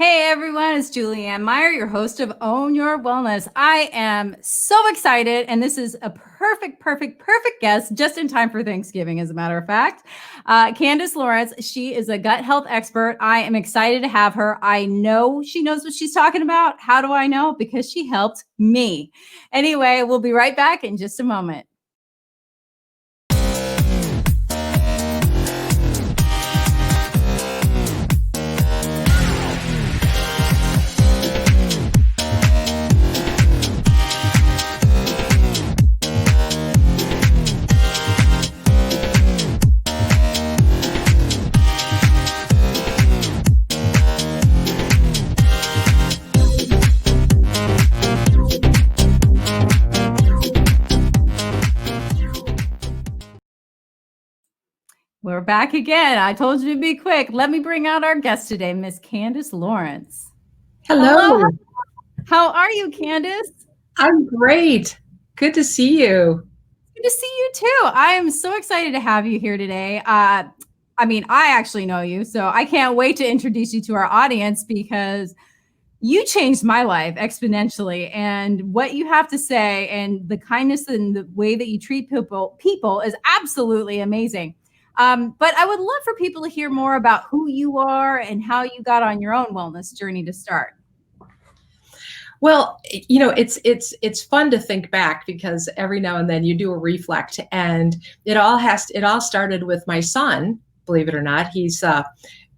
Hey everyone, it's Julianne Meyer, your host of Own Your Wellness. I am so excited, and this is a perfect guest just in time for Thanksgiving, as a matter of fact. Candace Lawrence, she is a gut health expert. I am excited to have her. I know she knows what she's talking about. How do I know? Because she helped me. Anyway, we'll be right back in just a moment. We're back again. I told you to be quick. Let me bring out our guest today, Miss Candace Lawrence. Hello. How are you, Candace? I'm great. Good to see you. Good to see you too. I am so excited to have you here today. I actually know you, so I can't wait to introduce you to our audience because you changed my life exponentially, and what you have to say and the kindness and the way that you treat people is absolutely amazing. But I would love for people to hear more about who you are and how you got on your own wellness journey to start. Well, it's fun to think back because every now and then you do a reflect, and it all started with my son. Believe it or not, he's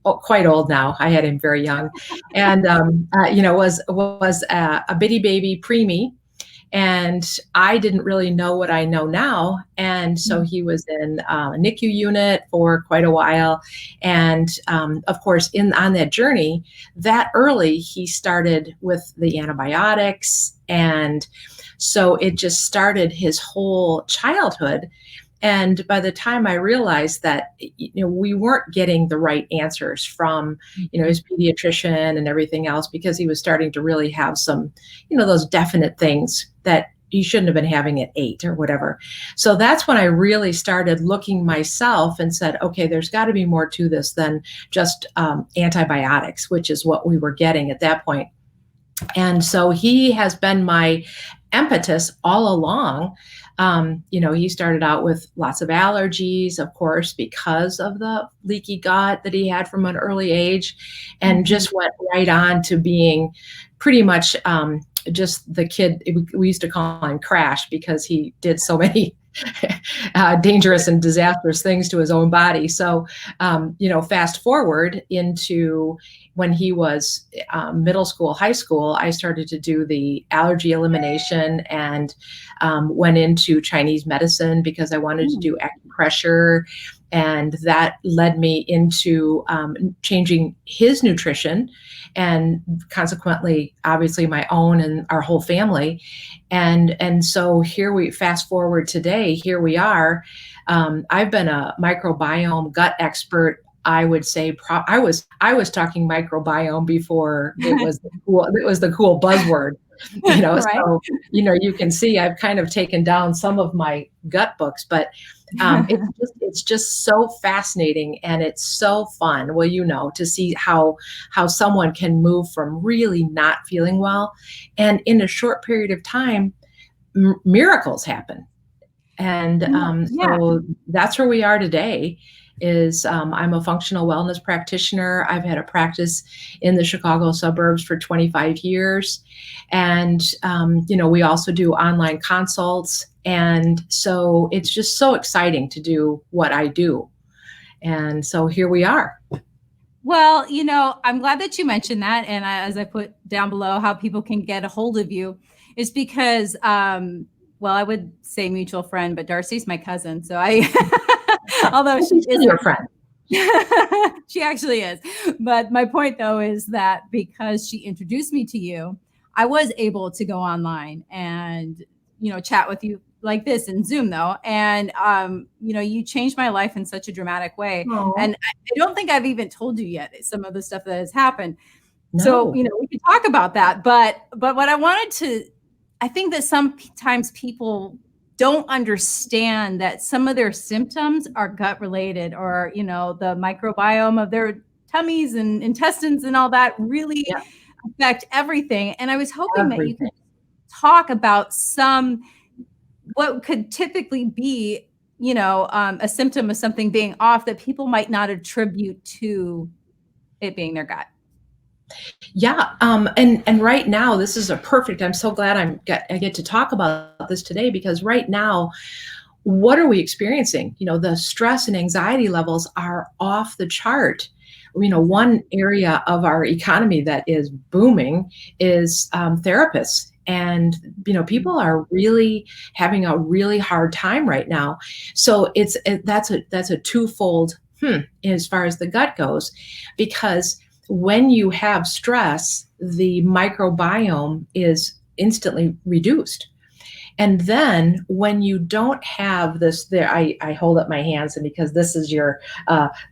quite old now. I had him very young, and was a bitty baby preemie. And I didn't really know what I know now. And so he was in a NICU unit for quite a while. And of course, on that journey, that early, he started with the antibiotics. And so it just started his whole childhood. And by the time I realized that, we weren't getting the right answers from, his pediatrician and everything else, because he was starting to really have some, those definite things that he shouldn't have been having at 8 or whatever. So that's when I really started looking myself and said, okay, there's got to be more to this than just antibiotics, which is what we were getting at that point. And so he has been my impetus all along. He started out with lots of allergies, of course, because of the leaky gut that he had from an early age, and just went right on to being pretty much just the kid. We used to call him Crash because he did so many dangerous and disastrous things to his own body. So, fast forward into when he was middle school, high school, I started to do the allergy elimination and went into Chinese medicine because I wanted to do acupressure. And that led me into changing his nutrition and consequently, obviously, my own and our whole family. And so fast forward today, here we are. I've been a microbiome gut expert. I would say I was talking microbiome before it was the cool buzzword. Right. So you can see I've kind of taken down some of my gut books, but it's just so fascinating, and it's so fun. Well, to see how someone can move from really not feeling well, and in a short period of time, miracles happen. And so that's where we are today. I'm a functional wellness practitioner. I've had a practice in the Chicago suburbs for 25 years. And, we also do online consults. And so it's just so exciting to do what I do. And so here we are. Well, I'm glad that you mentioned that. And as I put down below how people can get a hold of you is because, I would say mutual friend, but Darcy's my cousin. So although she is your friend. She actually is. But my point, though, is that because she introduced me to you, I was able to go online and, chat with you like this in Zoom, though. And, you changed my life in such a dramatic way. Aww. And I don't think I've even told you yet some of the stuff that has happened. No. So, we can talk about that. But what I think that sometimes people don't understand that some of their symptoms are gut related, or, the microbiome of their tummies and intestines and all that really Yeah. affect everything. And I was hoping that you Everything. could talk about what could typically be, a symptom of something being off that people might not attribute to it being their gut. Yeah, and right now this is a perfect. I'm so glad I get to talk about this today, because right now, what are we experiencing? The stress and anxiety levels are off the chart. One area of our economy that is booming is therapists. And people are really having a really hard time right now. So that's a twofold as far as the gut goes, because when you have stress, the microbiome is instantly reduced. And then when you don't have this, there, I hold up my hands, and because this is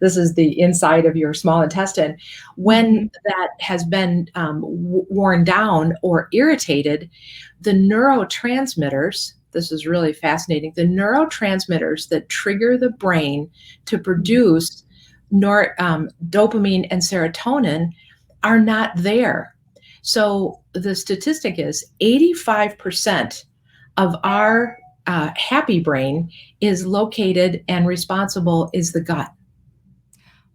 this is the inside of your small intestine. When that has been worn down or irritated, the neurotransmitters, this is really fascinating, the neurotransmitters that trigger the brain to produce dopamine and serotonin are not there. So the statistic is 85% of our happy brain is located and responsible is the gut.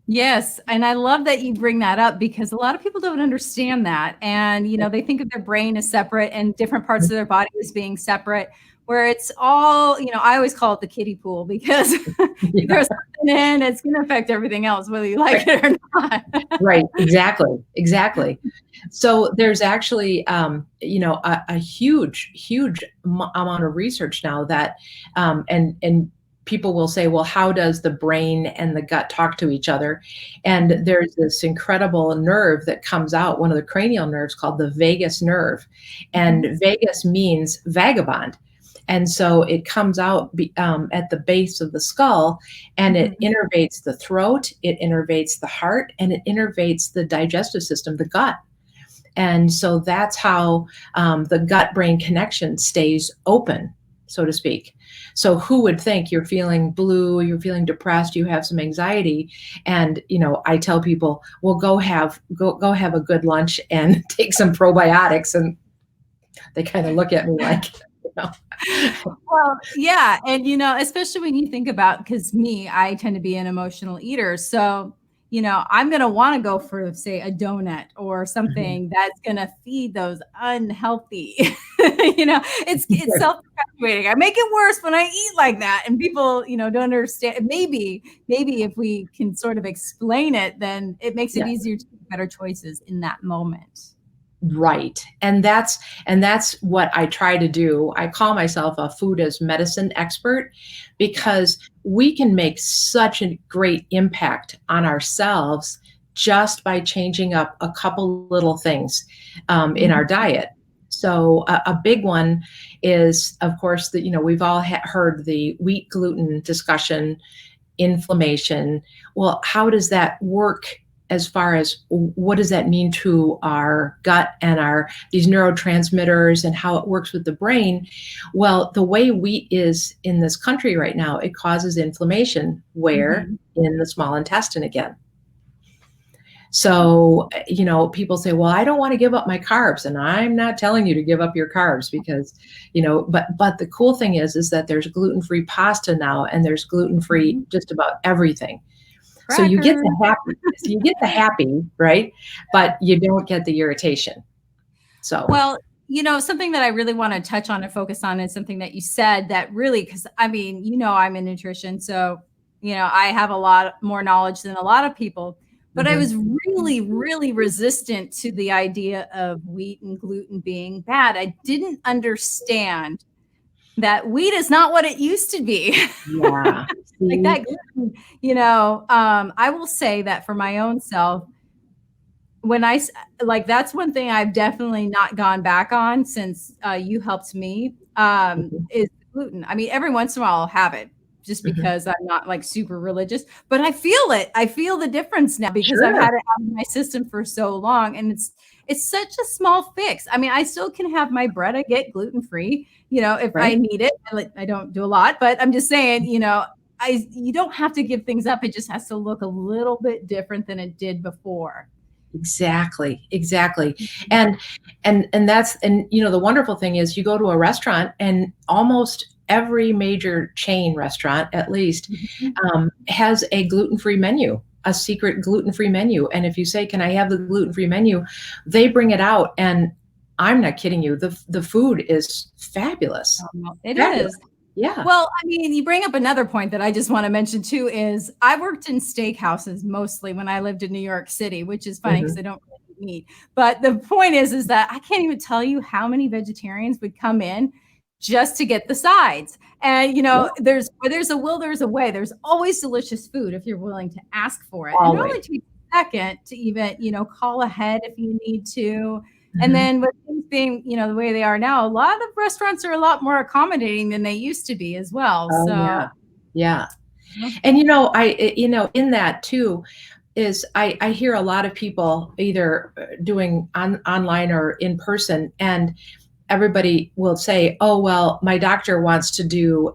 Yes. And I love that you bring that up, because a lot of people don't understand that. And, they think of their brain as separate and different parts of their body as being separate, where it's all, I always call it the kiddie pool, because if there's something in, it's going to affect everything else, whether you like it or not. Right. Exactly. So there's actually, a huge amount of research now that, and people will say, well, how does the brain and the gut talk to each other? And there's this incredible nerve that comes out, one of the cranial nerves, called the vagus nerve. And vagus means vagabond. And so it comes out at the base of the skull, and it innervates the throat, it innervates the heart, and it innervates the digestive system, the gut. And so that's how the gut-brain connection stays open, so to speak. So who would think you're feeling blue, you're feeling depressed, you have some anxiety, and I tell people, well, go have a good lunch and take some probiotics, and they kind of look at me like, Well, yeah. And, especially when you think about, because I tend to be an emotional eater. So, I'm going to want to go for, say, a donut or something that's going to feed those unhealthy, it's self-perpetuating. I make it worse when I eat like that. And people, don't understand. Maybe if we can sort of explain it, then it makes it easier to make better choices in that moment. Right. And that's what I try to do. I call myself a food as medicine expert, because we can make such a great impact on ourselves just by changing up a couple little things in our diet. So a big one is, of course, that, we've all heard the wheat gluten discussion, inflammation. Well, how does that work? As far as what does that mean to our gut and these neurotransmitters and how it works with the brain? Well, the way wheat is in this country right now, it causes inflammation where? In the small intestine again. So, people say, well, I don't want to give up my carbs. And I'm not telling you to give up your carbs, because, but the cool thing is that there's gluten-free pasta now, and there's gluten-free just about everything. So you get the happy, right? But you don't get the irritation. So, well, something that I really want to touch on and focus on is something that you said that really, because I'm in nutrition. So, I have a lot more knowledge than a lot of people, but I was really, really resistant to the idea of wheat and gluten being bad. I didn't understand that wheat is not what it used to be. Yeah. Like that gluten, I will say that for my own self, when that's one thing I've definitely not gone back on since you helped me, is gluten. I mean, every once in a while I'll have it just because I'm not like super religious, but I feel it. I feel the difference now because I've had it out of my system for so long, and it's such a small fix. I mean, I still can have my bread. I get gluten-free, if I need it. I don't do a lot, but I'm just saying, you don't have to give things up. It just has to look a little bit different than it did before. Exactly. And the wonderful thing is you go to a restaurant and almost every major chain restaurant, at least, has a gluten-free menu, a secret gluten-free menu. And if you say, can I have the gluten-free menu? They bring it out, and I'm not kidding you. The food is fabulous. It is. Yeah. Well, I mean, you bring up another point that I just want to mention too, is I worked in steakhouses mostly when I lived in New York City, which is funny because I don't really eat meat. But the point is that I can't even tell you how many vegetarians would come in just to get the sides. And, where there's a will, there's a way. There's always delicious food if you're willing to ask for it. Always. And it only takes a second to even, call ahead if you need to. And then with things being, the way they are now, a lot of restaurants are a lot more accommodating than they used to be as well. Oh, yeah. And, in that too, is I hear a lot of people either doing online or in person, and everybody will say, oh, well, my doctor wants to do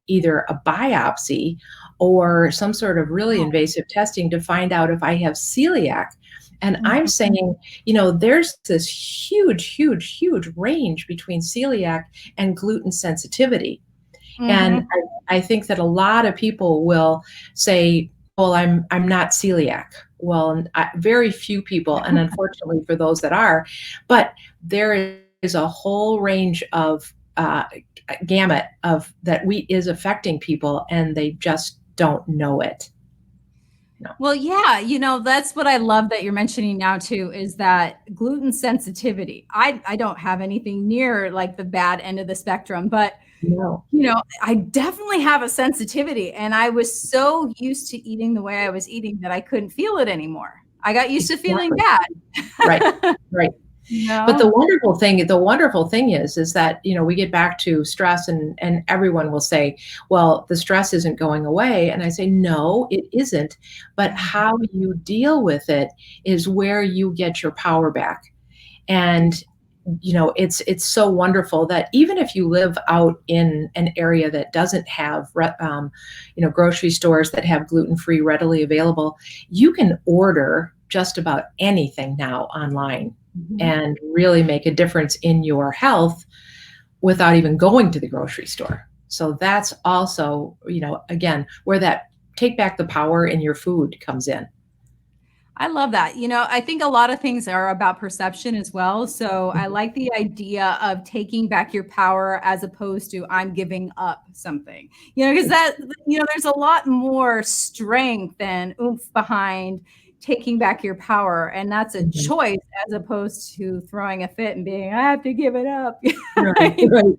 either a biopsy or some sort of really invasive testing to find out if I have celiac. And I'm saying, there's this huge range between celiac and gluten sensitivity. And I think that a lot of people will say, well, I'm not celiac. Well, very few people, and unfortunately for those that are, but there is a whole range of gamut of that wheat is affecting people, and they just don't know it. No. Well, yeah, that's what I love that you're mentioning now too, is that gluten sensitivity. I don't have anything near like the bad end of the spectrum, but I definitely have a sensitivity, and I was so used to eating the way I was eating that I couldn't feel it anymore. I got used to feeling bad. Right. But the wonderful thing is that, we get back to stress, and everyone will say, well, the stress isn't going away. And I say, no, it isn't. But how you deal with it is where you get your power back. And, it's so wonderful that even if you live out in an area that doesn't have, grocery stores that have gluten-free readily available, you can order just about anything now online. And really make a difference in your health without even going to the grocery store. So that's also, again, where that take back the power in your food comes in. I love that. I think a lot of things are about perception as well. So I like the idea of taking back your power as opposed to I'm giving up something, because there's a lot more strength and oomph behind taking back your power. And that's a choice as opposed to throwing a fit and being, I have to give it up. Right. I don't know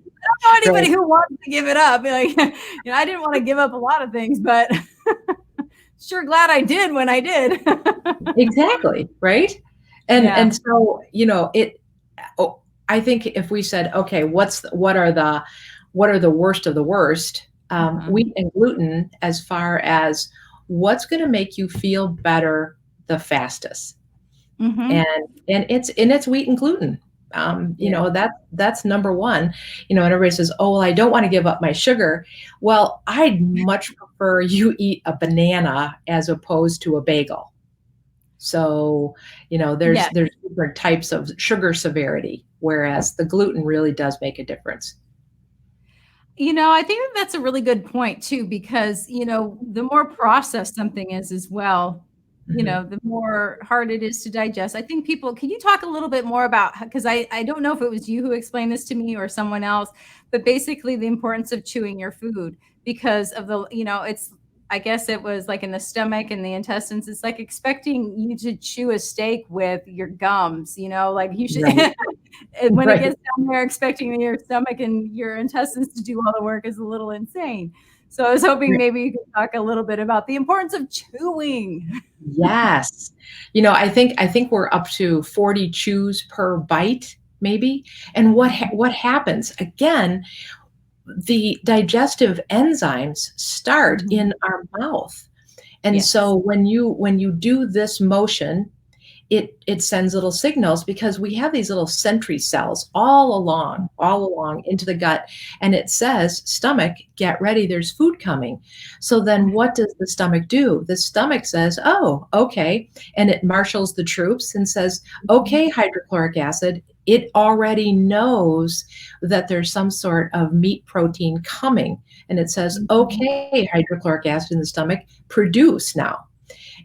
anybody who wants to give it up. Like, I didn't want to give up a lot of things, but sure glad I did when I did. Exactly. Right. And so, I think if we said, okay, what are the worst of the worst, wheat and gluten, as far as what's going to make you feel better the fastest. And it's wheat and gluten. That's number one, and everybody says, oh, well, I don't want to give up my sugar. Well, I'd much prefer you eat a banana as opposed to a bagel. So, there's different types of sugar severity, whereas the gluten really does make a difference. I think that's a really good point too, because, the more processed something is as well, the more hard it is to digest. I think can you talk a little bit more about, because I don't know if it was you who explained this to me or someone else, but basically the importance of chewing your food because of I guess it was like in the stomach and the intestines, it's like expecting you to chew a steak with your gums, like you should, when it gets down there, expecting your stomach and your intestines to do all the work is a little insane. So I was hoping maybe you could talk a little bit about the importance of chewing. Yes. I think we're up to 40 chews per bite, maybe. And what happens? Again, the digestive enzymes start in our mouth. And so when you do this motion, it sends little signals, because we have these little sentry cells all along into the gut, and it says, stomach, get ready, there's food coming. So then what does the stomach do? The stomach says, oh, okay, and it marshals the troops and says, okay, hydrochloric acid, it already knows that there's some sort of meat protein coming, and it says, okay, hydrochloric acid in the stomach, produce now.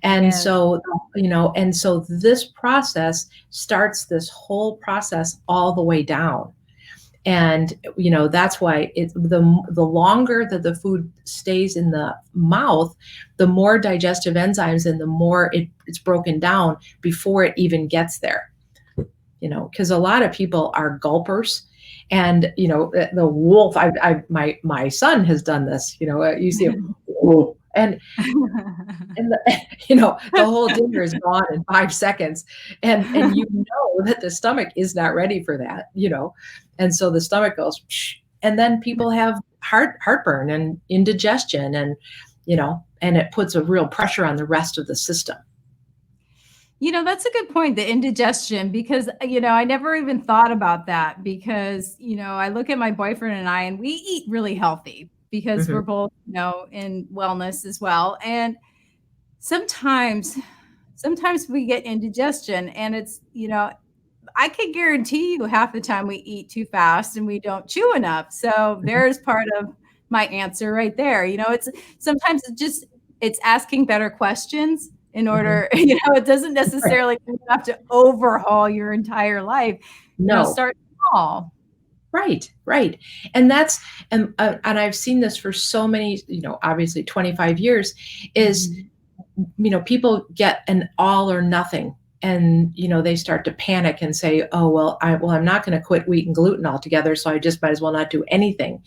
And so, and so this process starts this whole process all the way down. And, that's why the longer that the food stays in the mouth, the more digestive enzymes and the more it's broken down before it even gets there. Because a lot of people are gulpers. And, the wolf, my son has done this, you see him, and the whole dinner is gone in 5 seconds, and that the stomach is not ready for that, and so the stomach goes, and then people have heartburn and indigestion, and and it puts a real pressure on the rest of the system. That's a good point, the indigestion, because, I never even thought about that, because, I look at my boyfriend and I, and we eat really healthy because we're both, in wellness as well. And sometimes we get indigestion, and it's, I can guarantee you half the time we eat too fast and we don't chew enough. So there's part of my answer right there. It's sometimes it's asking better questions in order, it doesn't necessarily have to overhaul your entire life. No. Start small. Right. And that's, and I've seen this for so many, obviously 25 years is, people get an all or nothing, and, they start to panic and say, oh, well, I'm not going to quit wheat and gluten altogether, so I just might as well not do anything.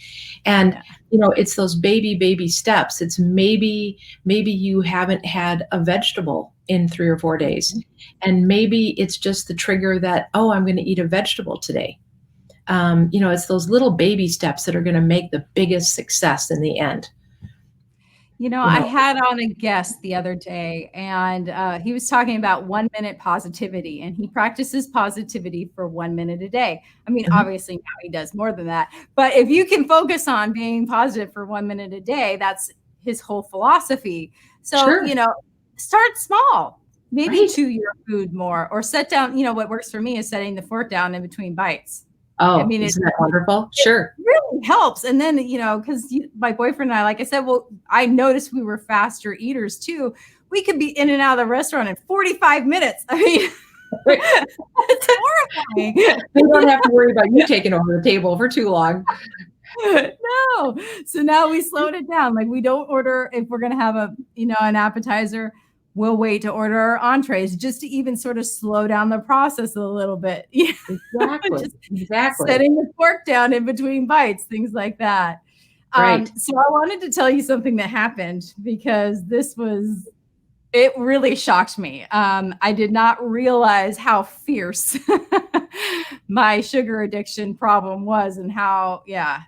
And, it's those baby steps. It's maybe you haven't had a vegetable in 3 or 4 days. And maybe it's just the trigger that, oh, I'm going to eat a vegetable today. It's those little baby steps that are going to make the biggest success in the end. I had on a guest the other day, and he was talking about 1 minute positivity, and he practices positivity for 1 minute a day. I mean, obviously now he does more than that, but if you can focus on being positive for 1 minute a day, that's his whole philosophy. So, start small, maybe chew your food more, or set down, what works for me is setting the fork down in between bites. Oh, I mean, isn't that wonderful? Sure. It really helps. And then, because my boyfriend and I, like I said, I noticed we were faster eaters too. We could be in and out of the restaurant in 45 minutes. I mean, it's horrifying. You don't have to worry about you taking over the table for too long. No. So now we slowed it down. Like, we don't order, if we're going to have an appetizer, we'll wait to order our entrees, just to even sort of slow down the process a little bit. Exactly. Setting the fork down in between bites, things like that. Right. So I wanted to tell you something that happened, because it really shocked me. I did not realize how fierce my sugar addiction problem was, and how,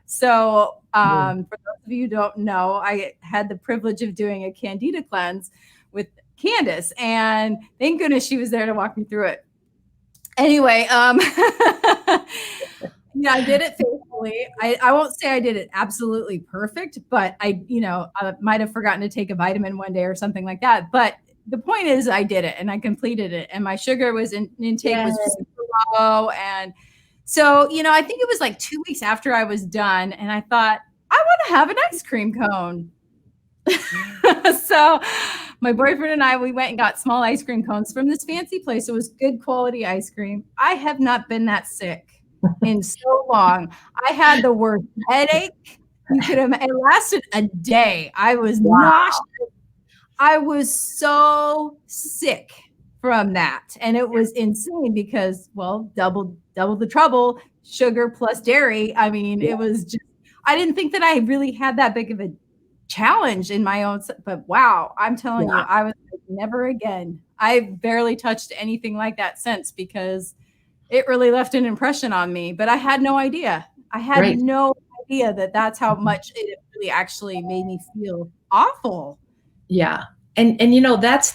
So for those of you who don't know, I had the privilege of doing a Candida cleanse with Candace, and thank goodness she was there to walk me through it. Anyway, I did it faithfully. I won't say I did it absolutely perfect, but I might have forgotten to take a vitamin one day or something like that. But the point is, I did it and I completed it, and my sugar was intake was super low. And so, I think it was like 2 weeks after I was done, and I thought, I want to have an ice cream cone. So my boyfriend and I, we went and got small ice cream cones from this fancy place. It was good quality ice cream. I have not been that sick in so long. I had the worst headache. It lasted a day. I was nauseous. I was so sick from that. And it was insane because, well, double the trouble, sugar plus dairy. I mean, it was just, I didn't think that I really had that big of a challenge in my own, but wow, I'm telling you, I was like, never again. I've barely touched anything like that since, because it really left an impression on me, but I had no idea. I had no idea that that's how much it really actually made me feel awful. Yeah. And that's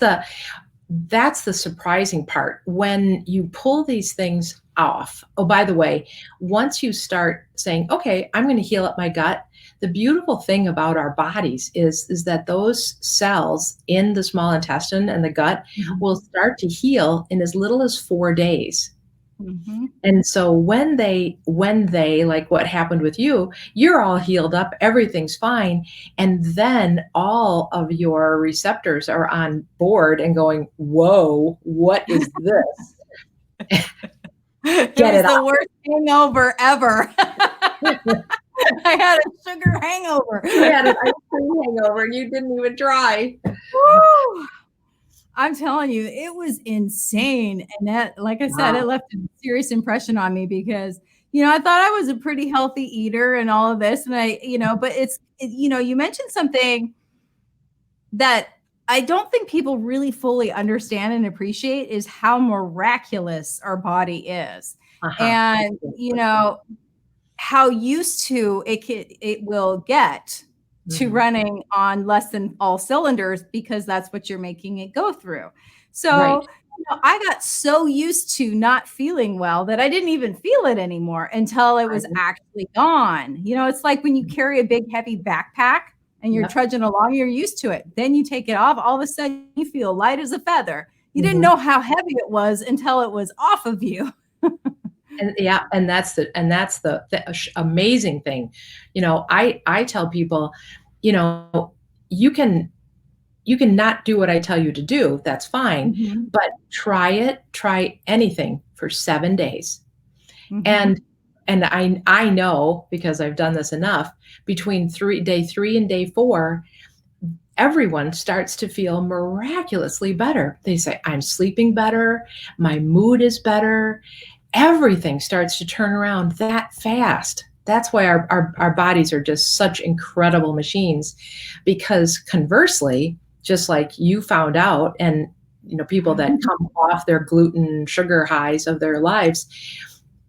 that's the surprising part when you pull these things off. Oh, by the way, once you start saying, okay, I'm going to heal up my gut, the beautiful thing about our bodies is that those cells in the small intestine and the gut will start to heal in as little as 4 days. Mm-hmm. And so when they, like what happened with you, you're all healed up, everything's fine. And then all of your receptors are on board and going, whoa, what is this? It Get was it the off. worst hangover ever. I had a sugar hangover. You had an ice cream hangover and you didn't even try. Woo! I'm telling you, it was insane. And that, like I said, Wow. it left a serious impression on me because, I thought I was a pretty healthy eater and all of this. And but you mentioned something that I don't think people really fully understand and appreciate is how miraculous our body is. And, how used to it will get to running on less than all cylinders because that's what you're making it go through. So, Right. I got so used to not feeling well that I didn't even feel it anymore until it was actually gone. It's like when you carry a big, heavy backpack and you're trudging along, you're used to it. Then you take it off, all of a sudden you feel light as a feather. You didn't know how heavy it was until it was off of you. And that's the amazing thing. I tell people, you can not do what I tell you to do. That's fine. But try anything for 7 days. And I know, because I've done this enough, between day 3 and day 4, everyone starts to feel miraculously better. They say, I'm sleeping better. My mood is better. Everything starts to turn around that fast. That's why our bodies are just such incredible machines, because conversely, just like you found out, and people that come off their gluten sugar highs of their lives,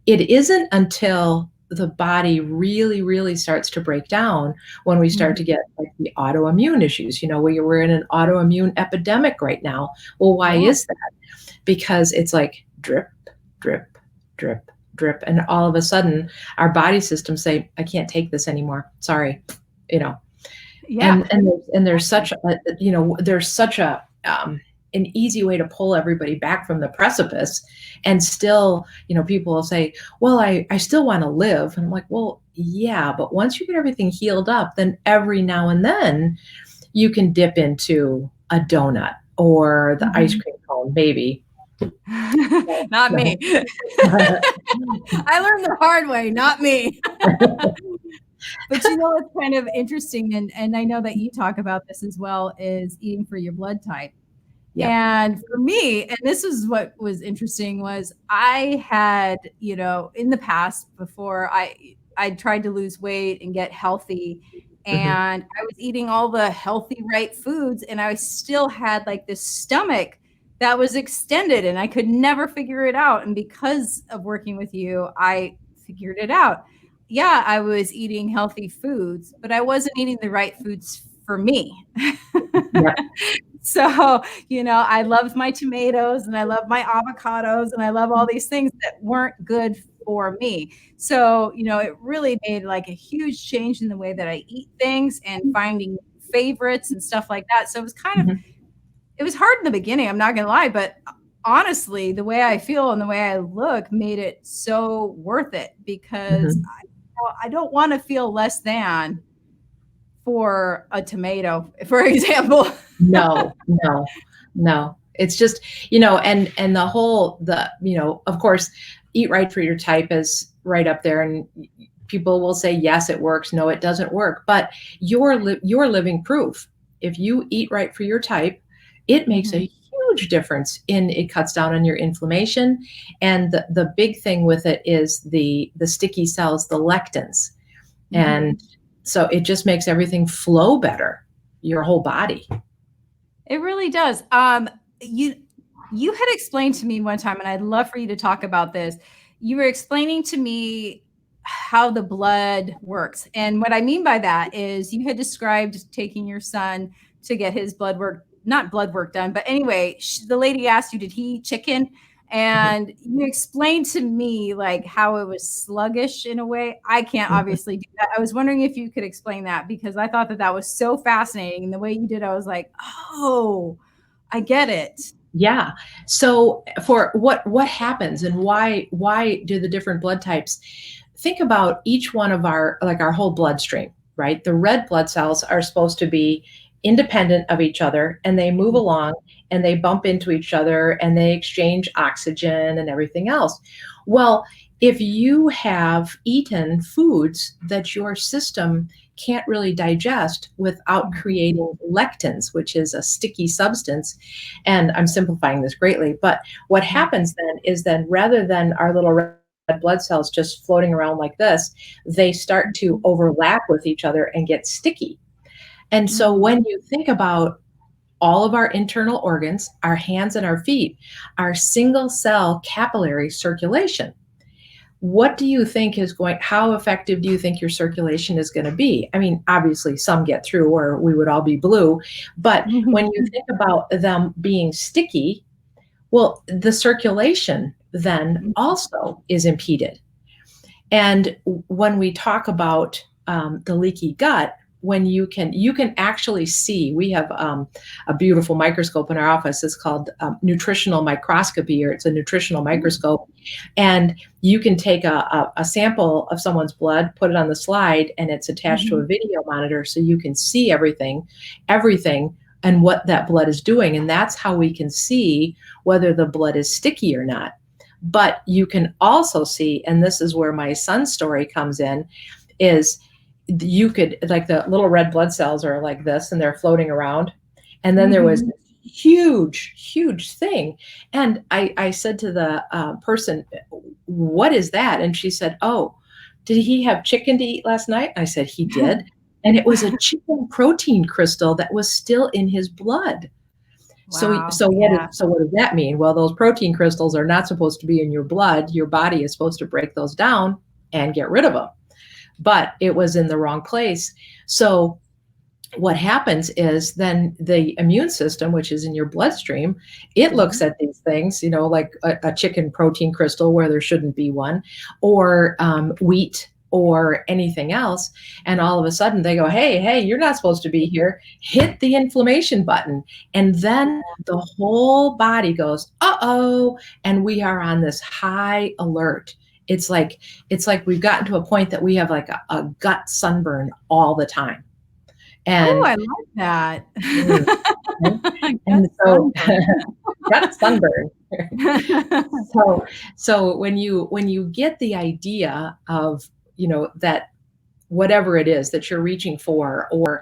it isn't until the body really, really starts to break down when we start to get like the autoimmune issues. We're in an autoimmune epidemic right now. Well, why is that? Because it's like drip, drip, drip, drip. And all of a sudden our body systems say, I can't take this anymore. Sorry. Yeah. And there's such a, an easy way to pull everybody back from the precipice. And still, people will say, well, I still want to live. And I'm like, well, yeah, but once you get everything healed up, then every now and then you can dip into a donut or the ice cream cone, maybe. Not me. I learned the hard way, not me. But what's kind of interesting, and I know that you talk about this as well, is eating for your blood type. Yeah. And for me, and this is what was interesting, was I had, in the past, before I tried to lose weight and get healthy, and I was eating all the healthy, right foods, and I still had like this stomach that was extended and I could never figure it out. And because of working with you, I figured it out. Yeah, I was eating healthy foods, but I wasn't eating the right foods for me. Yeah. So, I loved my tomatoes and I love my avocados and I love all these things that weren't good for me. So, it really made like a huge change in the way that I eat things and finding favorites and stuff like that. So it was kind of, it was hard in the beginning, I'm not going to lie, but honestly, the way I feel and the way I look made it so worth it, because I don't want to feel less than for a tomato, for example. No. It's just, and the whole, of course, eat right for your type is right up there. And people will say, yes, it works. No, it doesn't work. But you're living proof. If you eat right for your type, it makes a huge difference it cuts down on your inflammation. And the big thing with it is the sticky cells, the lectins. And so it just makes everything flow better, your whole body. It really does. You had explained to me one time, and I'd love for you to talk about this. You were explaining to me how the blood works. And what I mean by that is you had described taking your son to get his blood work not blood work done, but anyway, the lady asked you, did he eat chicken? And you explained to me like how it was sluggish in a way. I can't obviously do that. I was wondering if you could explain that, because I thought that was so fascinating. And the way you did, I was like, oh, I get it. Yeah. So for what happens and why do the different blood types, think about each one of our whole bloodstream, right? The red blood cells are supposed to be independent of each other, and they move along and they bump into each other and they exchange oxygen and everything else. Well, if you have eaten foods that your system can't really digest without creating lectins, which is a sticky substance, and I'm simplifying this greatly, but what happens then is that rather than our little red blood cells just floating around like this, they start to overlap with each other and get sticky. And so when you think about all of our internal organs, our hands and our feet, our single cell capillary circulation, what do you think how effective do you think your circulation is going to be? I mean, obviously some get through or we would all be blue, but when you think about them being sticky, well, the circulation then also is impeded. And when we talk about the leaky gut, when you can actually see, we have a beautiful microscope in our office. It's called nutritional microscopy, or it's a nutritional microscope. And you can take a sample of someone's blood, put it on the slide, and it's attached to a video monitor, so you can see everything, and what that blood is doing. And that's how we can see whether the blood is sticky or not. But you can also see, and this is where my son's story comes in, is you could, like, the little red blood cells are like this and they're floating around. And then there was this huge thing. And I said to the person, what is that? And she said, oh, did he have chicken to eat last night? I said, he did. And it was a chicken protein crystal that was still in his blood. Wow. So what does that mean? Well, those protein crystals are not supposed to be in your blood. Your body is supposed to break those down and get rid of them. But it was in the wrong place. So what happens is then the immune system, which is in your bloodstream, it looks at these things, like a chicken protein crystal where there shouldn't be one, or wheat or anything else. And all of a sudden they go, hey, you're not supposed to be here. Hit the inflammation button. And then the whole body goes, uh-oh. And we are on this high alert. It's like we've gotten to a point that we have like a gut sunburn all the time. And I like that. And so gut sunburn. So when you get the idea of, that whatever it is that you're reaching for, or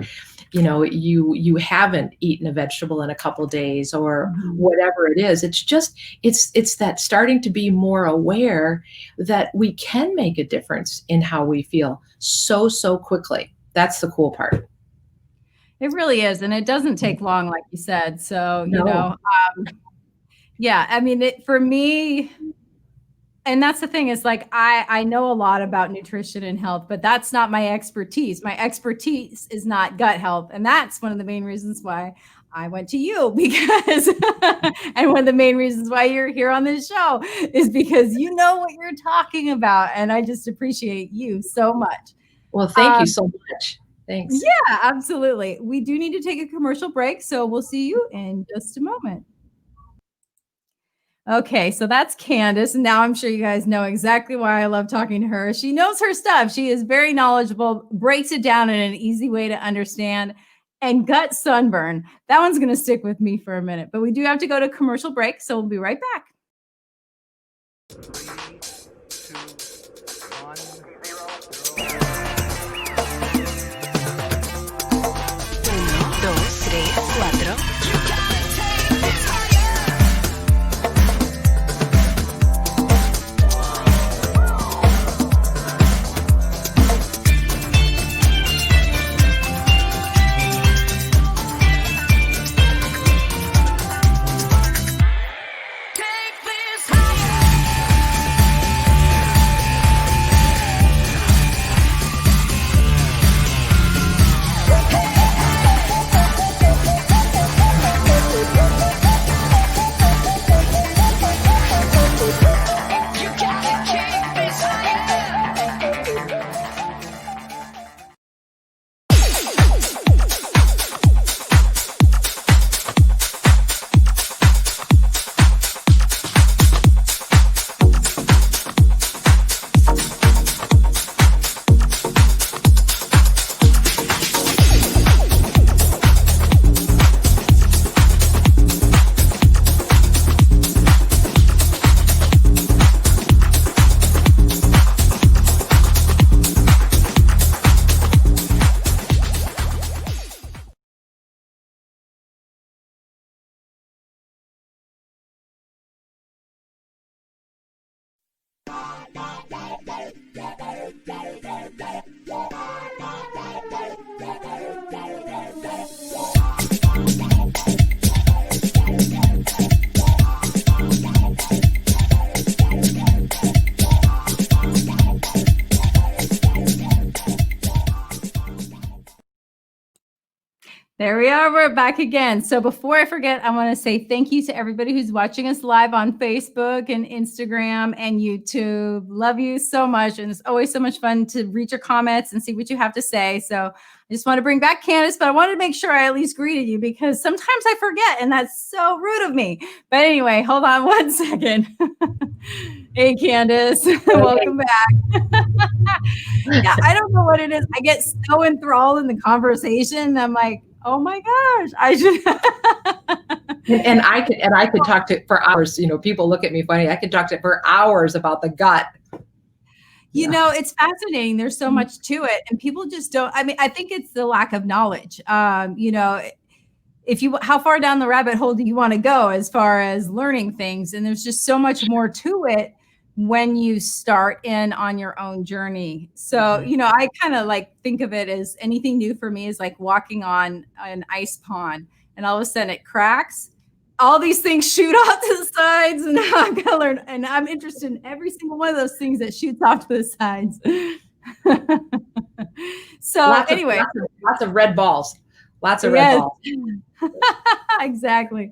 you haven't eaten a vegetable in a couple of days, or whatever it is, it's that starting to be more aware that we can make a difference in how we feel so quickly. That's the cool part. It really is. And it doesn't take long, like you said. So, yeah, I mean, for me, and that's the thing, is like, I know a lot about nutrition and health, but that's not my expertise. My expertise is not gut health. And that's one of the main reasons why I went to you, because, and one of the main reasons why you're here on this show is because you know what you're talking about. And I just appreciate you so much. Well, thank you so much. Thanks. Yeah, absolutely. We do need to take a commercial break, so we'll see you in just a moment. Okay, so that's Candace. And now I'm sure you guys know exactly why I love talking to her. She knows her stuff. She is very knowledgeable, breaks it down in an easy way to understand. And gut sunburn, that one's going to stick with me for a minute. But we do have to go to commercial break, so we'll be right back. 3, 2, 1, 0. 1, 2, 3, 4. There we are. We're back again. So before I forget, I want to say thank you to everybody who's watching us live on Facebook and Instagram and YouTube. Love you so much. And it's always so much fun to read your comments and see what you have to say. So I just want to bring back Candace, but I wanted to make sure I at least greeted you because sometimes I forget and that's so rude of me. But anyway, hold on one second. Hey, Candace, welcome back. Yeah, I don't know what it is. I get so enthralled in the conversation. I'm like, oh my gosh, I should. and I could talk to for hours. People look at me funny. I could talk to for hours about the gut. It's fascinating. There's so much to it, and people just don't. I mean, I think it's the lack of knowledge. How far down the rabbit hole do you want to go as far as learning things? And there's just so much more to it when you start in on your own journey. So, I kind of like think of it as anything new for me is like walking on an ice pond and all of a sudden it cracks. All these things shoot off to the sides and I'm going to learn. And I'm interested in every single one of those things that shoots off to the sides. So lots of red balls. Lots of red balls. Exactly.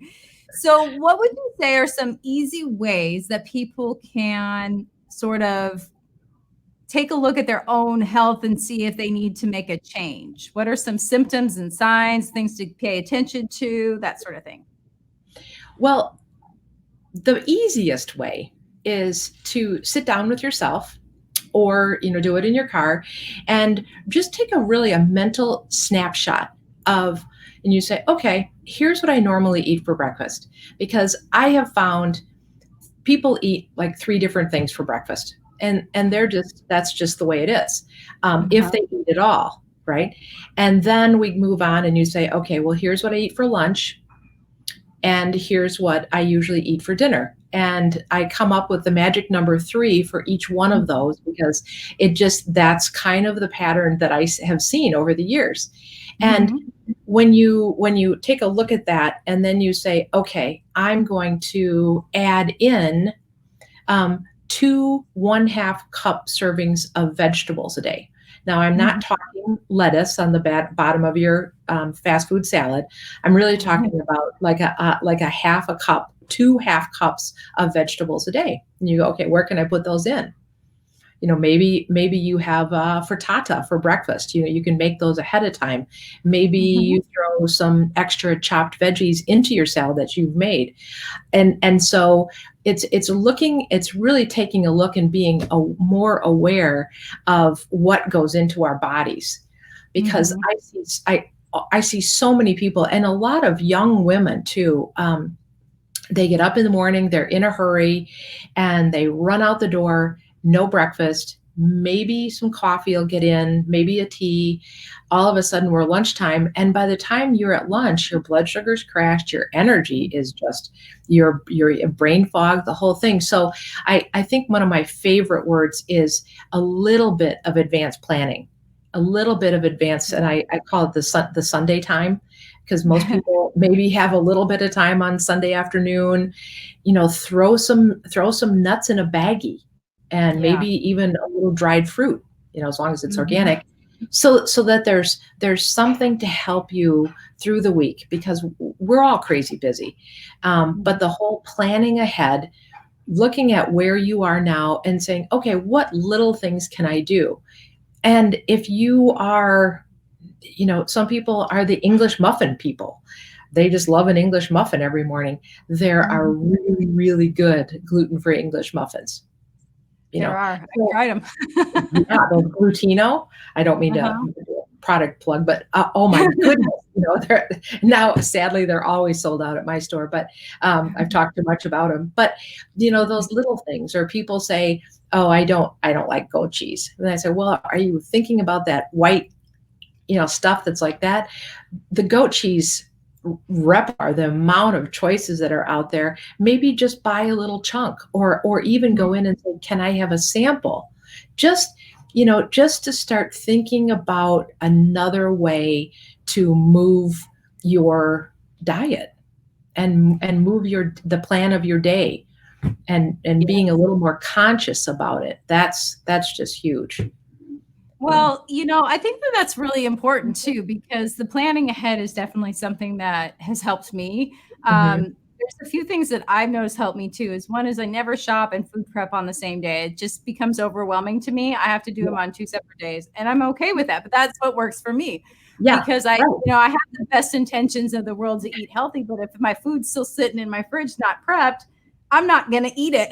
So what would you say are some easy ways that people can sort of take a look at their own health and see if they need to make a change? What are some symptoms and signs, things to pay attention to, that sort of thing? Well, the easiest way is to sit down with yourself or, do it in your car and just take a mental snapshot of, and you say, okay, here's what I normally eat for breakfast. Because I have found people eat like 3 different things for breakfast. And that's just the way it is. If they eat it all, right? And then we move on and you say, okay, well, here's what I eat for lunch. And here's what I usually eat for dinner. And I come up with the magic number 3 for each one of those because that's kind of the pattern that I have seen over the years. And when you take a look at that and then you say, okay, I'm going to add in 2 1/2 cup servings of vegetables a day. Now, I'm not talking lettuce on the bottom of your fast food salad. I'm really talking about like a half a cup, 2 half cups of vegetables a day. And you go, okay, where can I put those in? Maybe you have frittata for breakfast. You can make those ahead of time. Maybe you throw some extra chopped veggies into your salad that you've made. And so it's really taking a look and being more aware of what goes into our bodies. Because I see so many people and a lot of young women too. They get up in the morning, they're in a hurry and they run out the door. No breakfast, maybe some coffee will get in, maybe a tea. All of a sudden we're lunchtime. And by the time you're at lunch, your blood sugar's crashed, your energy is just, your brain fog, the whole thing. So I think one of my favorite words is a little bit of advanced planning, a little bit of advanced, and I call it the Sunday time. Because most people maybe have a little bit of time on Sunday afternoon, throw some nuts in a baggie. And maybe even a little dried fruit, as long as it's organic, so that there's something to help you through the week because we're all crazy busy. But the whole planning ahead, looking at where you are now and saying, okay, what little things can I do? And if you are, some people are the English muffin people. They just love an English muffin every morning. There are really, really good gluten-free English muffins. There are. I tried them. Yeah, those Glutino. I don't mean to product plug, but oh my goodness, now sadly they're always sold out at my store. But I've talked too much about them. But those little things, or people say, "Oh, I don't like goat cheese," and I say, "Well, are you thinking about that white, stuff that's like that?" The goat cheese repertoire, the amount of choices that are out there, maybe just buy a little chunk or even go in and say, can I have a sample? Just to start thinking about another way to move your diet and move the plan of your day and being a little more conscious about it. That's just huge. Well, I think that that's really important too, because the planning ahead is definitely something that has helped me. Mhm. There's a few things that I've noticed help me too. Is one is I never shop and food prep on the same day. It just becomes overwhelming to me. I have to do Yeah. them on two separate days, and I'm okay with that. But that's what works for me, Yeah, because right. I have the best intentions of the world to eat healthy. But if my food's still sitting in my fridge, not prepped, I'm not going to eat it.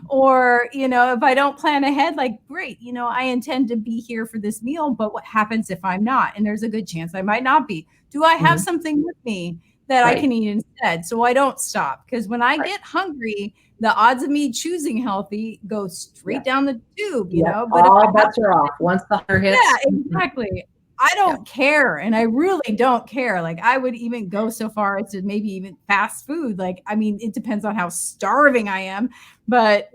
Or, if I don't plan ahead, like, great, I intend to be here for this meal, but what happens if I'm not? And there's a good chance I might not be. Do I have Mhm. something with me that I Right, can eat instead? So I don't stop. Because when I right. get hungry, the odds of me choosing healthy go Yeah. straight down the tube, Yep. But if I All have bets are off once the hunger yeah, hits. exactly. I Yep. don't care, and I really don't care. Like, I would even go so far as to maybe even fast food. Like, I mean, it depends on how starving I am, but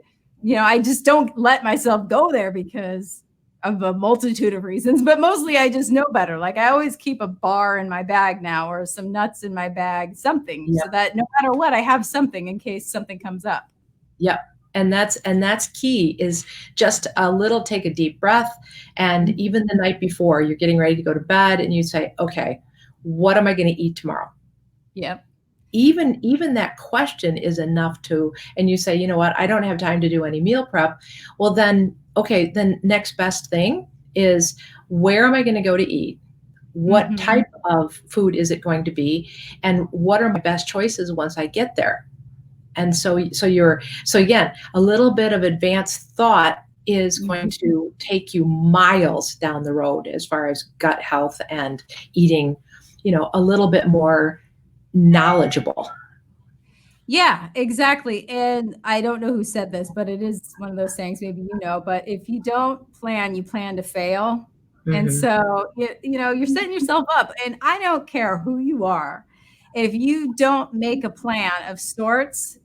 I just don't let myself go there because of a multitude of reasons. But mostly, I just know better. Like, I always keep a bar in my bag now, or some nuts in my bag, something, so Yep. that no matter what, I have something in case something comes up. Yep. And that's key is just a little take a deep breath. And even the night before you're getting ready to go to bed and you say, okay, what am I going to eat tomorrow? Yep. Even that question is enough to, and you say, you know what, I don't have time to do any meal prep. Well, then, okay, then next best thing is, where am I going to go to eat? What Mhm. type of food is it going to be? And what are my best choices once I get there? And so again, a little bit of advanced thought is going Mhm. to take you miles down the road as far as gut health and eating, a little bit more knowledgeable. Yeah, exactly. And I don't know who said this, but it is one of those sayings, maybe but if you don't plan, you plan to fail. And Hmm. so, you're setting yourself up. And I don't care who you are. If you don't make a plan of sorts,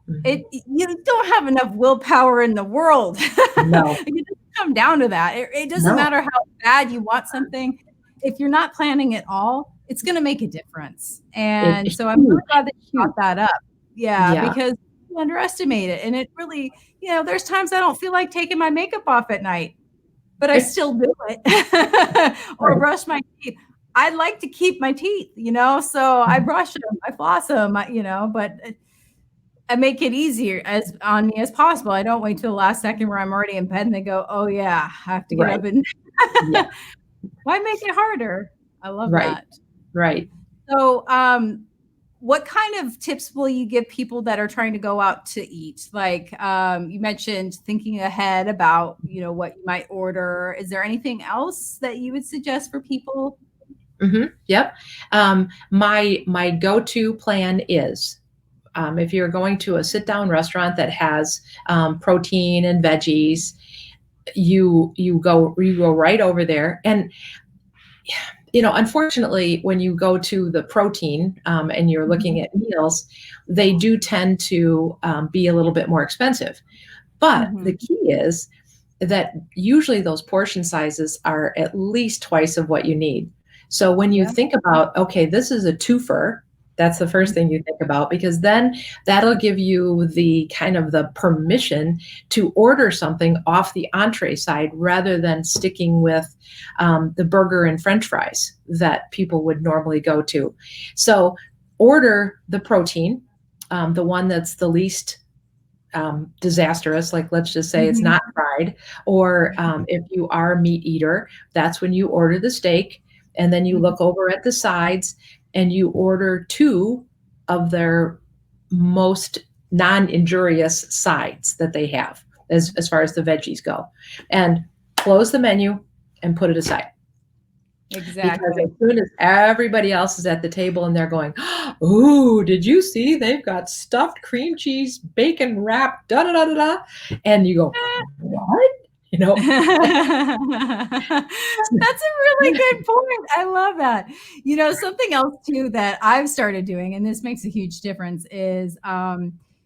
Hmm. you don't have enough willpower in the world. No, It doesn't come down to that. It doesn't no, matter how bad you want something. If you're not planning at all, it's going to make a difference. And it's so I'm really huge, glad that you huge. brought that up. Yeah, Yeah, because you underestimate it. And it really, there's times I don't feel like taking my makeup off at night, but I still do it. Or right, brush my teeth. I like to keep my teeth, so I brush them, I floss them, but I make it easier as on me as possible. I don't wait till the last second where I'm already in bed and they go, "Oh yeah, I have to get right, up and." yeah, Why make it harder? I love right, that. right. So, what kind of tips will you give people that are trying to go out to eat? Like, you mentioned thinking ahead about, what you might order. Is there anything else that you would suggest for people? Yep. My go-to plan is, if you're going to a sit-down restaurant that has protein and veggies, you go right over there. And unfortunately, when you go to the protein and you're looking Mhm. at meals, they do tend to be a little bit more expensive. But the Mhm. key is that usually those portion sizes are at least twice of what you need. So when you Yeah. think about, okay, this is a twofer, that's the first thing you think about, because then that'll give you the kind of the permission to order something off the entree side rather than sticking with the burger and French fries that people would normally go to. So order the protein, the one that's the least disastrous, like let's just say it's Mhm. not fried, or if you are a meat eater, that's when you order the steak, and then you Mhm. look over at the sides and you order two of their most non-injurious sides that they have as far as the veggies go, and close the menu and put it aside. Because as Exactly. soon as everybody else is at the table and they're going, "Ooh, did you see they've got stuffed cream cheese, bacon wrap, da da da da da," and you go, "What?" You know? That's a really good point. I love that. Something else too that I've started doing, and this makes a huge difference, is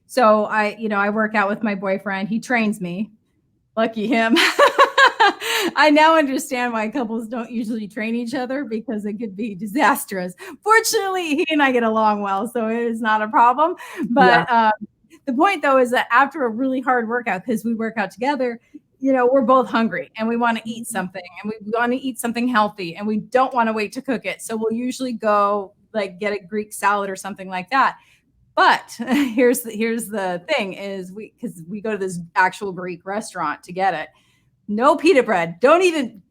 so I work out with my boyfriend. He trains me. Lucky him. I now understand why couples don't usually train each other, because it could be disastrous. Fortunately, he and I get along well, so it is not a problem. Yeah. But the point though is that after a really hard workout, because we work out together, we're both hungry and we want to eat something and we want to eat something healthy and we don't want to wait to cook it. So we'll usually go like get a Greek salad or something like that. But here's the thing is because we go to this actual Greek restaurant to get it. No pita bread. Don't even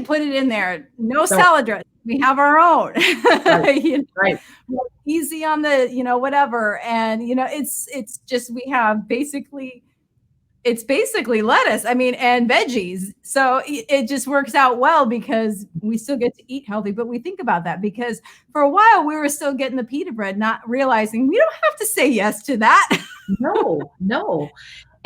put it in there. No salad dressing. We have our own. Right. Right. Easy on the, whatever. And it's just we have basically lettuce. I mean, and veggies. So it just works out well because we still get to eat healthy. But we think about that because for a while we were still getting the pita bread, not realizing we don't have to say yes to that. No.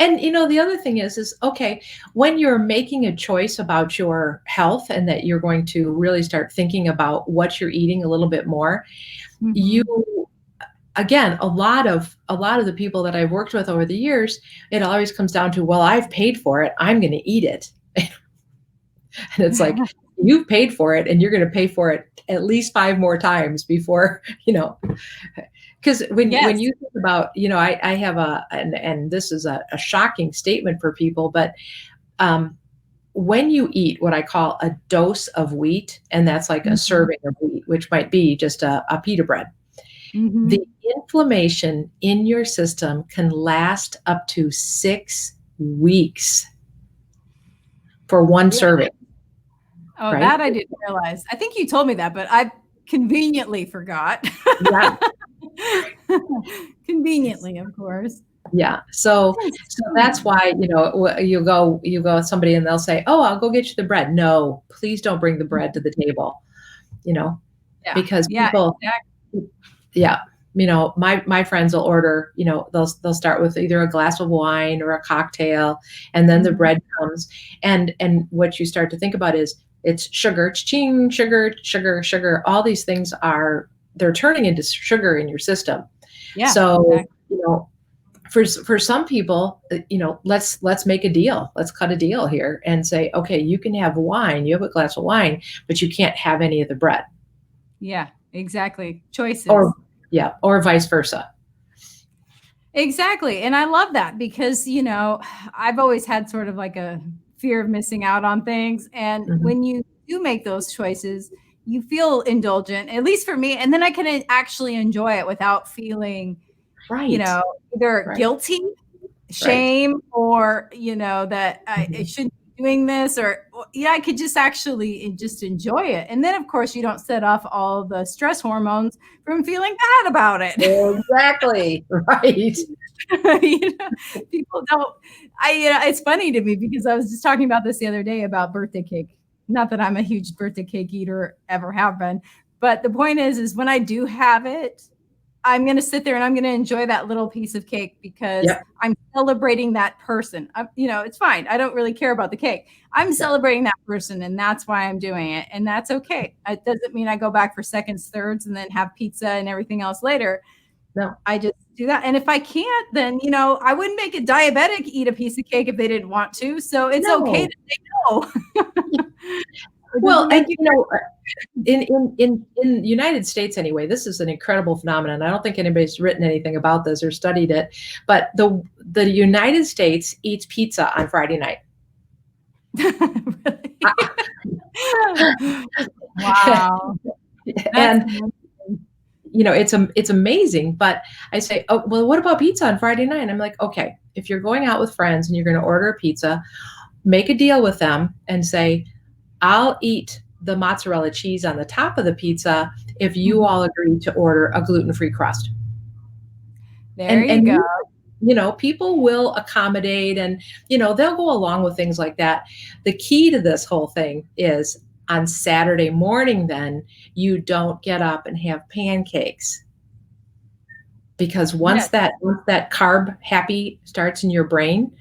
And, the other thing is, okay, when you're making a choice about your health and that you're going to really start thinking about what you're eating a little bit more, again, a lot of the people that I've worked with over the years, it always comes down to, well, I've paid for it. I'm going to eat it. And it's like, you've paid for it and you're going to pay for it at least 5 more times before, because when you think about, I have and this is a shocking statement for people, but when you eat what I call a dose of wheat, and that's like a serving of wheat, which might be just a pita bread, the inflammation in your system can last up to 6 weeks for one serving. Oh, right? That I didn't realize. I think you told me that, but I conveniently forgot. Yeah. Conveniently, of course. Yeah. So that's why, you go with somebody and they'll say, oh, I'll go get you the bread. No, please don't bring the bread to the table, because people, my friends will order, they'll start with either a glass of wine or a cocktail, and then the bread comes. And what you start to think about is it's sugar, ching, sugar, sugar, sugar. All these things they're turning into sugar in your system. Yeah. So, for some people, let's make a deal. Let's cut a deal here and say, okay, you can have wine. You have a glass of wine, but you can't have any of the bread. Yeah, exactly. Choices. Or vice versa. Exactly. And I love that because, I've always had sort of like a fear of missing out on things. And when you do make those choices, you feel indulgent, at least for me. And then I can actually enjoy it without feeling, either guilty, shame, or, that I shouldn't be doing this, or I could just actually just enjoy it. And then, of course, you don't set off all the stress hormones from feeling bad about it. Exactly. Right. People don't, it's funny to me because I was just talking about this the other day about birthday cake. Not that I'm a huge birthday cake eater, ever have been. But the point is when I do have it, I'm going to sit there and I'm going to enjoy that little piece of cake because I'm celebrating that person. It's fine. I don't really care about the cake. I'm celebrating that person, and that's why I'm doing it. And that's okay. It doesn't mean I go back for seconds, thirds, and then have pizza and everything else later. No, I just do that. And if I can't, then, I wouldn't make a diabetic eat a piece of cake if they didn't want to. So it's okay to say no. Well, and in the United States anyway, this is an incredible phenomenon. I don't think anybody's written anything about this or studied it, but the United States eats pizza on Friday night. Wow. And it's amazing. But I say, oh, well, what about pizza on Friday night? And I'm like, okay, if you're going out with friends and you're going to order a pizza, make a deal with them and say, I'll eat the mozzarella cheese on the top of the pizza if you all agree to order a gluten-free crust. There you go. People will accommodate and, they'll go along with things like that. The key to this whole thing is on Saturday morning, then you don't get up and have pancakes. Because once that carb happy starts in your brain,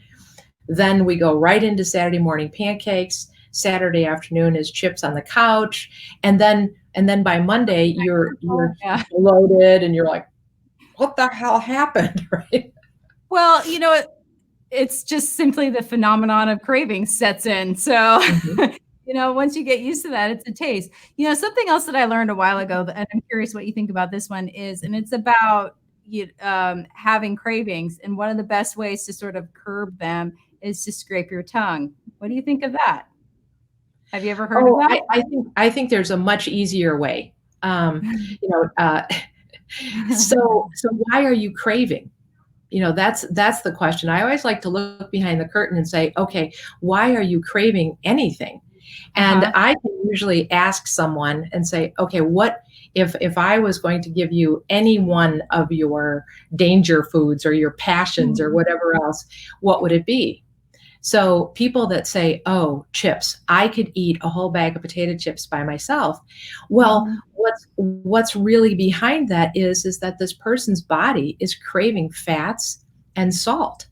then we go right into Saturday morning pancakes. Saturday afternoon is chips on the couch. And then by Monday, you're loaded and you're like, what the hell happened? Right. Well, it's just simply the phenomenon of craving sets in. So, once you get used to that, it's a taste. Something else that I learned a while ago, and I'm curious what you think about this one is, and it's about having cravings. And one of the best ways to sort of curb them is to scrape your tongue. What do you think of that? Have you ever heard of that? I think there's a much easier way. You know, so why are you craving? You know, that's the question. I always like to look behind the curtain and say, okay, why are you craving anything? And I can usually ask someone and say, okay, what if I was going to give you any one of your danger foods or your passions or whatever else, what would it be? So people that say, oh, chips, I could eat a whole bag of potato chips by myself. Well, what's really behind that is that this person's body is craving fats and salt.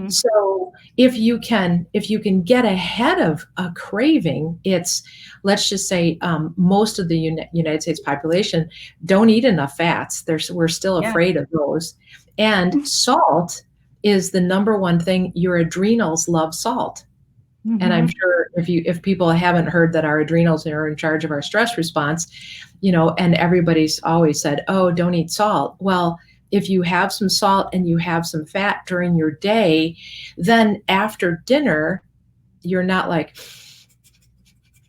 So if you can get ahead of a craving, it's, let's just say, most of the United States population don't eat enough fats. We're still afraid of those. And salt is the number one thing. Your adrenals love salt. And I'm sure if people haven't heard that our adrenals are in charge of our stress response, you know, and everybody's always said, oh, don't eat salt. Well, if you have some salt and you have some fat during your day, then after dinner, you're not like,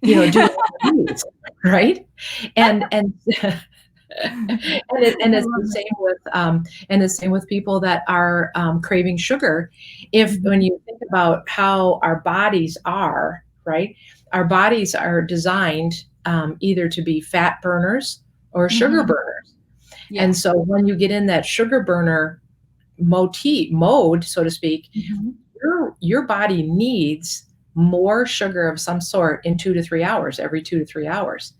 you know, doing these, right? And it's the same with people that are craving sugar. When you think about how our bodies are, right? Our bodies are designed either to be fat burners or sugar burners. Yeah. And so when you get in that sugar burner mode, so to speak, your body needs more sugar of some sort in 2 to 3 hours, every 2 to 3 hours.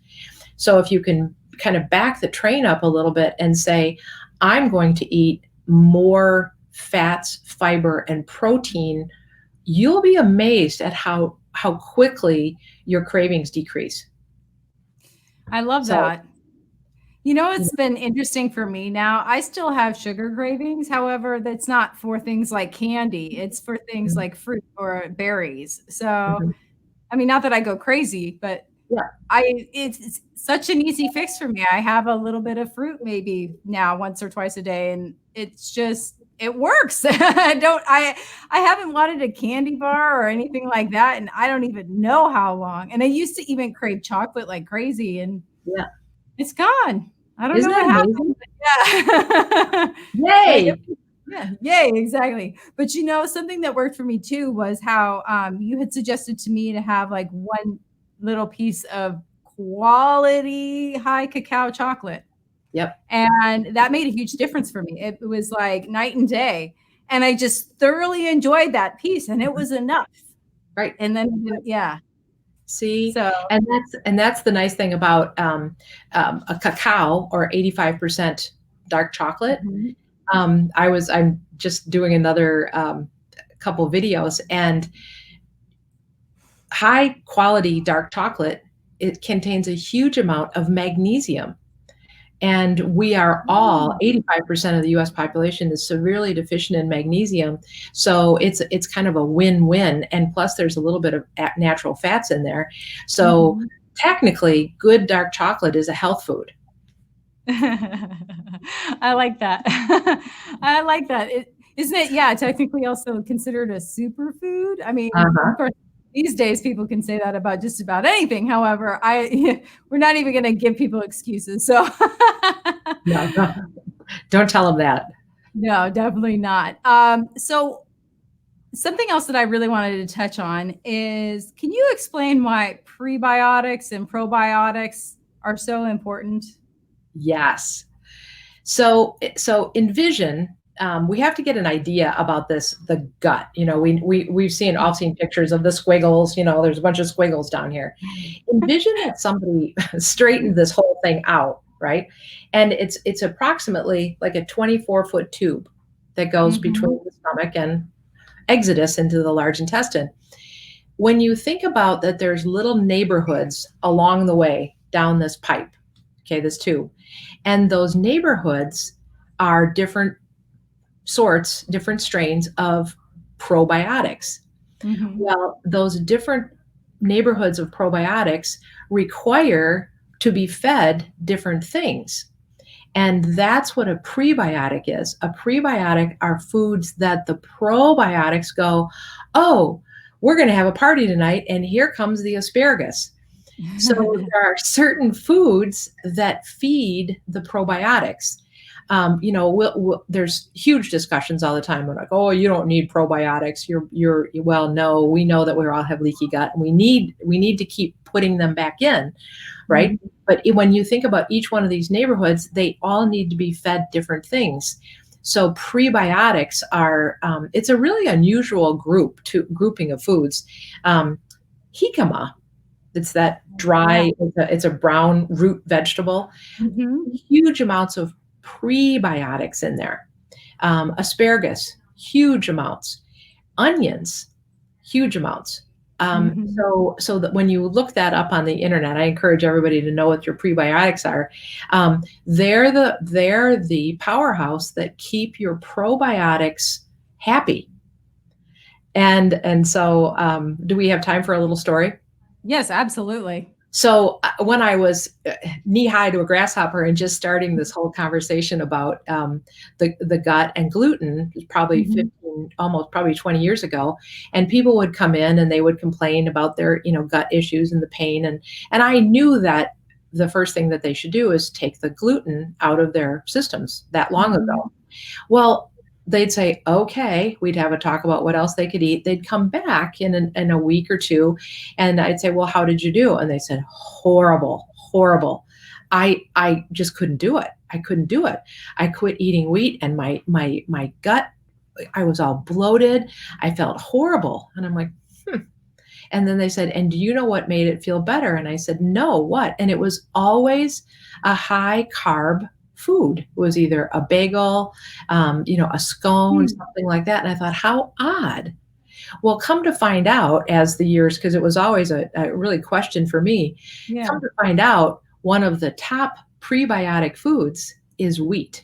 So if you can kind of back the train up a little bit and say, I'm going to eat more fats, fiber, and protein, you'll be amazed at how quickly your cravings decrease. I love that. You know, it's been interesting for me now. I still have sugar cravings. However, that's not for things like candy. It's for things like fruit or berries. So, I mean, not that I go crazy, but it's such an easy fix for me. I have a little bit of fruit maybe now once or twice a day, and it's just, it works. I haven't wanted a candy bar or anything like that, and I don't even know how long. And I used to even crave chocolate like crazy, and it's gone. I don't know what happened. Yeah. Yay. Yay, exactly. But you know, something that worked for me too was how you had suggested to me to have like one little piece of quality high cacao chocolate. Yep. And that made a huge difference for me. It was like night and day. And I just thoroughly enjoyed that piece, and it was enough. Right. And then, See, so, and that's the nice thing about a cacao or 85% dark chocolate. I'm just doing another couple videos, and high quality dark chocolate, it contains a huge amount of magnesium. And we are all, 85% of the US population is severely deficient in magnesium. So it's kind of a win-win. And plus there's a little bit of natural fats in there. So technically, good dark chocolate is a health food. I like that. I like that. Isn't it? Yeah, technically also considered a superfood. I mean, of course, these days people can say that about just about anything. However, we're not even going to give people excuses. So no, don't tell them that. No, definitely not. So something else that I really wanted to touch on is, can you explain why prebiotics and probiotics are so important? Yes. So envision, we have to get an idea about the gut. You know, we've all seen pictures of the squiggles, you know, there's a bunch of squiggles down here. Envision that somebody straightened this whole thing out, right? And it's approximately like a 24-foot tube that goes between the stomach and exodus into the large intestine. When you think about that, there's little neighborhoods along the way down this pipe, okay, this tube. And those neighborhoods are different strains of probiotics. Well, those different neighborhoods of probiotics require to be fed different things. And that's what a prebiotic is. A prebiotic are foods that the probiotics go, oh, we're going to have a party tonight, and here comes the asparagus. So there are certain foods that feed the probiotics. There's huge discussions all the time. We're like, oh, you don't need probiotics. Well, no, we know that we all have leaky gut, and we need to keep putting them back in, right? Mm-hmm. But when you think about each one of these neighborhoods, they all need to be fed different things. So prebiotics are, it's a really unusual grouping of foods. Jicama, it's that dry, it's a brown root vegetable. Mm-hmm. Huge amounts of prebiotics in there. Asparagus, huge amounts. Onions, huge amounts. So that when you look that up on the internet, I encourage everybody to know what your prebiotics are. They're the powerhouse that keep your probiotics happy. And so, do we have time for a little story? Yes, absolutely. So when I was knee-high to a grasshopper and just starting this whole conversation about the gut and gluten, probably 20 years ago, and people would come in and they would complain about their gut issues and the pain, and I knew that the first thing that they should do is take the gluten out of their systems that long ago. Well, they'd say, okay, we'd have a talk about what else they could eat. They'd come back in a week or two, and I'd say, well, how did you do? And they said, horrible. I just couldn't do it. I couldn't do it. I quit eating wheat, and my gut, I was all bloated. I felt horrible. And I'm like, And then they said, and do you know what made it feel better? And I said, no, what? And it was always a high carb food. It was either a bagel, a scone, something like that. And I thought, how odd. Well, come to find out as the years, because it was always a really question for me, come to find out one of the top prebiotic foods is wheat.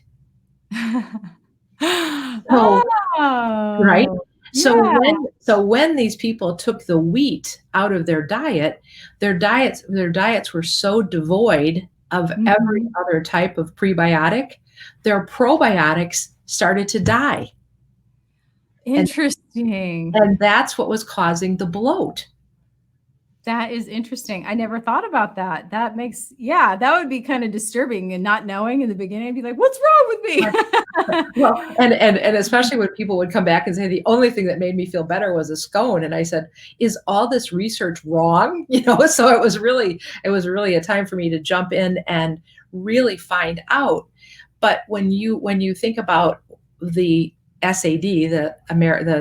Right? So when these people took the wheat out of their diet, their diets were so devoid of every other type of prebiotic, their probiotics started to die. Interesting. And that's what was causing the bloat. That is interesting. I never thought about that. That that would be kind of disturbing, and not knowing in the beginning, I'd be like, what's wrong with me? Well, and especially when people would come back and say, the only thing that made me feel better was a scone. And I said, is all this research wrong? So it was really a time for me to jump in and really find out. But when you think about the SAD, the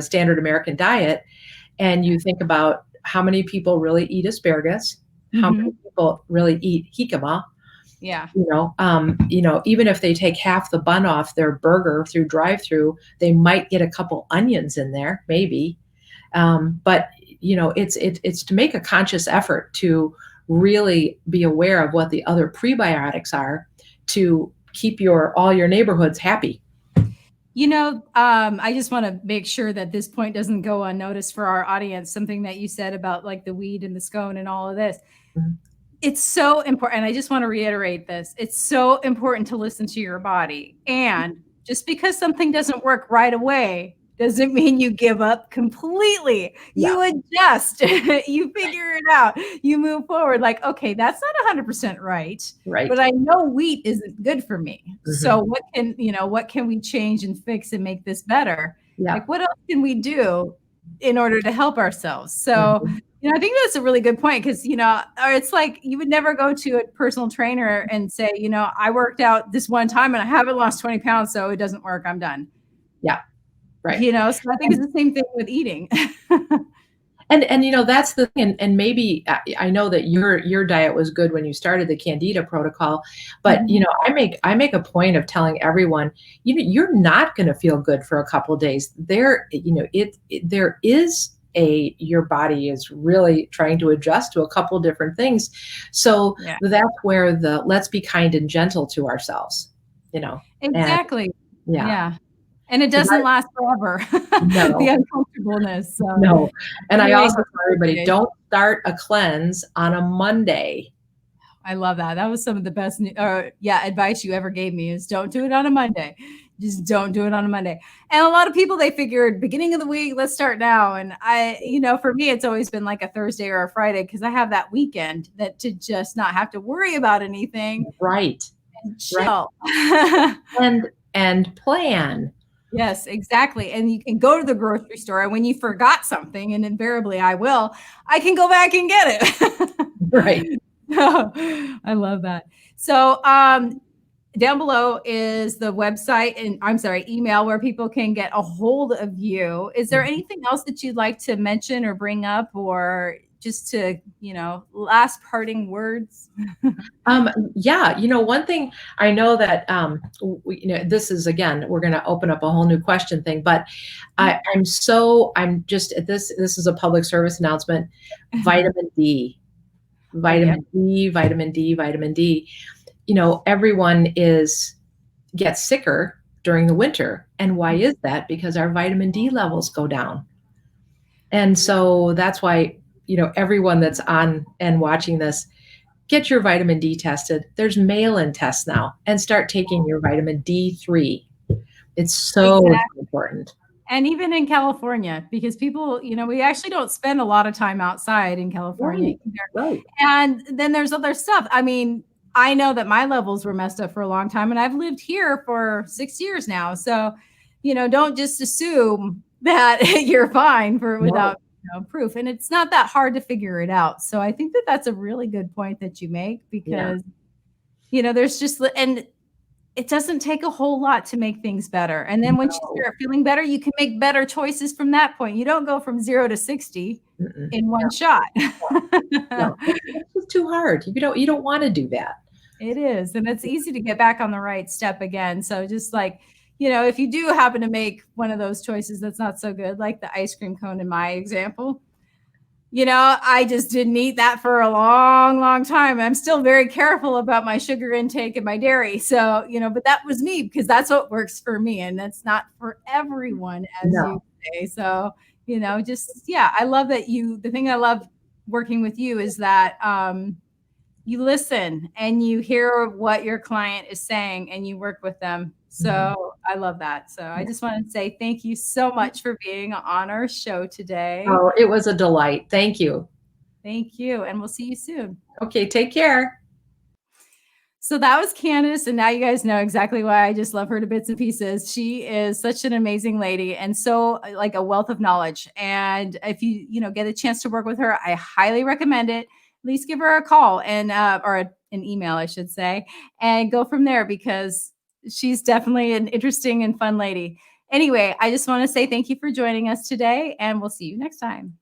standard American diet, and you think about how many people really eat asparagus, how many people really eat jicama. Yeah. Even if they take half the bun off their burger through drive-through, they might get a couple onions in there, maybe. But it's to make a conscious effort to really be aware of what the other prebiotics are to keep all your neighborhoods happy. I just want to make sure that this point doesn't go unnoticed for our audience. Something that you said about like the weed and the scone and all of this. It's so important. And I just want to reiterate this. It's so important to listen to your body. And just because something doesn't work right away doesn't mean you give up completely. You adjust, you figure it out, you move forward. Like, okay, that's not 100% right. But I know wheat isn't good for me. So what can we change and fix and make this better? Like, what else can we do in order to help ourselves? So, I think that's a really good point, because, or it's like you would never go to a personal trainer and say, I worked out this one time and I haven't lost 20 pounds, so it doesn't work. I'm done. Yeah. Right. So I think it's the same thing with eating. And that's the thing. And maybe I know that your diet was good when you started the Candida protocol, but I make a point of telling everyone, you're not going to feel good for a couple of days. Your body is really trying to adjust to a couple of different things. So that's where let's be kind and gentle to ourselves, Exactly. And it doesn't last forever. No. The uncomfortableness. No. And I also tell everybody, don't start a cleanse on a Monday. I love that. That was some of the best, advice you ever gave me is don't do it on a Monday. Just don't do it on a Monday. And a lot of people, they figured beginning of the week, let's start now. And for me, it's always been like a Thursday or a Friday because I have that weekend that to just not have to worry about anything. Right. And chill. Right. and plan. Yes, exactly. And you can go to the grocery store, and when you forgot something, and invariably I will, I can go back and get it. Right. I love that. So down below is the website and email where people can get a hold of you. Is there anything else that you'd like to mention or bring up, or just to, last parting words? Yeah. One thing I know that, this is, again, we're going to open up a whole new question thing, but I'm just at this is a public service announcement, vitamin D. Vitamin D. Everyone gets sicker during the winter. And why is that? Because our vitamin D levels go down. And so that's why, everyone that's on and watching this, get your vitamin D tested. There's mail-in tests now, and start taking your vitamin D3. It's so important. And even in California, because people, we actually don't spend a lot of time outside in California. Right. And then there's other stuff. I mean, I know that my levels were messed up for a long time, and I've lived here for 6 years now. So, don't just assume that you're fine without proof. And it's not that hard to figure it out. So I think that that's a really good point that you make, because, there's just, and it doesn't take a whole lot to make things better. And then once you start feeling better, you can make better choices from that point. You don't go from 0 to 60 in one shot. No, it's just too hard. You don't want to do that. It is. And it's easy to get back on the right step again. So just like, if you do happen to make one of those choices that's not so good, like the ice cream cone in my example, I just didn't eat that for a long, long time. I'm still very careful about my sugar intake and my dairy. So, but that was me, because that's what works for me. And that's not for everyone, as you say. So, I love that the thing I love working with you is that you listen and you hear what your client is saying and you work with them. So I love that. So I just want to say thank you so much for being on our show today. Oh, it was a delight. Thank you. Thank you. And we'll see you soon. Okay. Take care. So that was Candace. And now you guys know exactly why I just love her to bits and pieces. She is such an amazing lady and so like a wealth of knowledge. And if you, get a chance to work with her, I highly recommend it. At least give her a call and, or an email, I should say, and go from there, because she's definitely an interesting and fun lady. Anyway, I just want to say thank you for joining us today, and we'll see you next time.